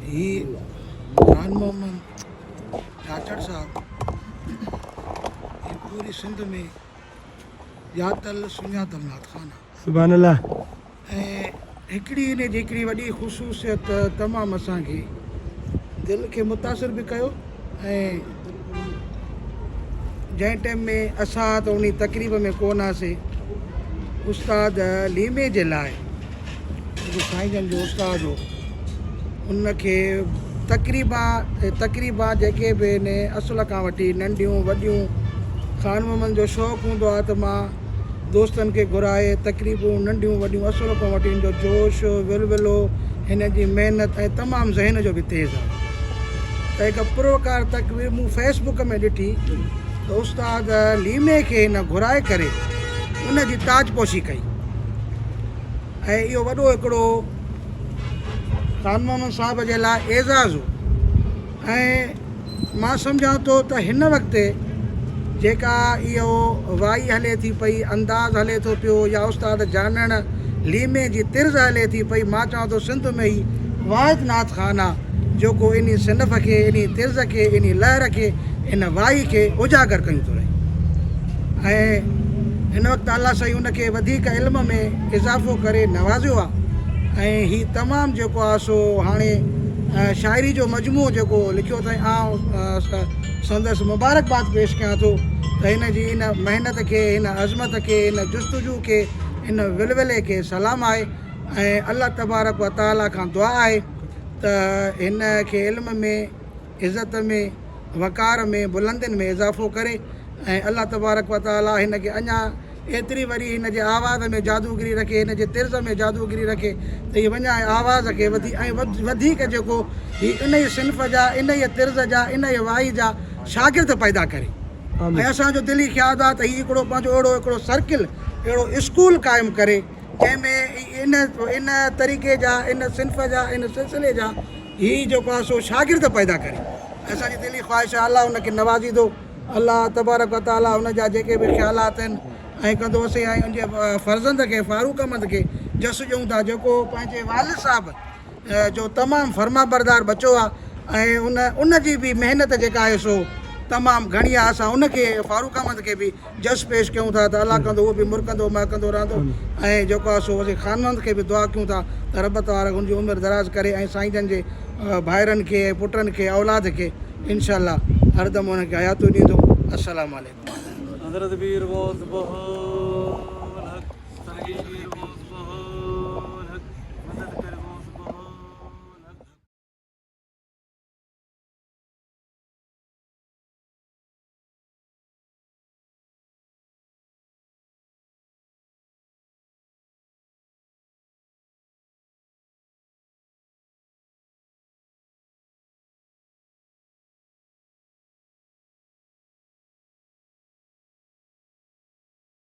ही खान मोहम्मद जाटड़ साहब ये पूरी सिंध में यातल सुञातल नाथखाना सुभान अल्लाह। ऐं हिकिड़ी इन जी हिकिड़ी वॾी ख़ुशूसियत तमामु असांखे दिलि खे मुतासिर बि कयो। ऐं जंहिं टाइम में असां त उन तक़रीब में कोन हुआसीं, उस्ताद लीमे जे लाइ जेको साईं जन जो उस्ताद हो उनखे तक़रीबा जेके बि इन असुल खां वठी नंढियूं वॾियूं खान मोहम्मद जो शौक़ु हूंदो आहे त मां दोस्तनि खे घुराए तक़रीबूं नंढियूं वॾियूं असुल खां वठी हिन जो जोश विलविलो हिन जी महिनत ऐं तमामु ज़हन जो बि तेज़ आहे। त हिकु पुरवकार तक़रीर मूं फेसबुक में ॾिठी त उस्ताद लीमे खे हिन घुराए करे उन जी ताजपोशी कई। ऐं इहो वॾो हिकिड़ो खान मोहम्मद साहिब जे लाइ एज़ाज़ हो। ऐं मां सम्झां थो त हिन वक़्तु जेका इहो वाई हले थी पई, अंदाज़ हले थो पियो, या उस्ताद जानण लीमे जी तिर्ज़ हले थी पई, मां चवां थो सिंध में ई वाहिद नाथखाना जेको इन सिनफ़ खे, इन तिर्ज़ खे, इन लहर खे, इन वाई खे उजागर कयूं थो रहे। ऐं हिन वक़्तु अलाह साईं उनखे वधीक इल्म में इज़ाफ़ो करे नवाज़ियो आहे। ऐं हीउ तमामु जेको आहे सो हाणे शाइरी जो मजमूओ जेको लिखियो अथई, संदसि मुबारकबाद पेश कयां थो त हिन जी इन महिनत खे, हिन अज़मत खे, हिन जुस्तजू खे, हिन विलविले खे सलाम आहे। ऐं अल्लाह तबारक व ताला खां दुआ आहे त हिन खे इल्म में, इज़त में, वक़ार में, बुलंदियुनि में इज़ाफ़ो करे। ऐं अल्लाह तबारक व ताला हिन खे अञा एतिरी वरी हिन जे आवाज़ में जादूगिरी रखे, हिन जे तिर्ज़ में जादूगिरी रखे त हीअ वञा आवाज़ खे वधीक जेको हीअ इन ई सिन्फ़ जा, इन ई तिर्ज़ जा, इन ई वाई जा शागिर्द पैदा करे। ऐं असांजो दिली ख़्यालु आहे त हीअ हिकिड़ो पंहिंजो अहिड़ो हिकिड़ो सर्किल, अहिड़ो स्कूल क़ाइमु करे जंहिंमें इन तरीक़े जा, इन सिन्फ़ जा, इन सिलसिले जा हीअ जेको आहे सो शागिर्द पैदा करे। असांजी दिली ख़्वाहिश आहे अलाह उनखे नवाज़ींदो। अलाह तबारक व ताला उन जा जेके बि ख़्यालात आहिनि ऐं कंदो असीं ऐं उनजे फ़र्ज़ंद खे, फारूक अहमद खे जस ॾियूं था, जेको पंहिंजे वालिद साहिब जो तमामु फर्मा बरदार बचो आहे। ऐं उन जी बि महिनत जेका आहे सो तमामु घणी आहे। असां उनखे फारूक अहमद खे बि जस पेश कयूं था त अलाह कंदो उहो बि मुरकंदो महकंदो रहंदो। ऐं जेको आहे सो असीं खान मोहम्मद खे बि दुआ कयूं था त रब ताला उनजी उमिरि दराज़ करे ऐं साईं जन जे भाइरनि खे, पुटनि खे, औलाद खे इंशाअल्लाह हरदम उनखे हयातूं ॾींदो। अस्सलामु अलैकुम। हज़रत बीर बहुत बहुत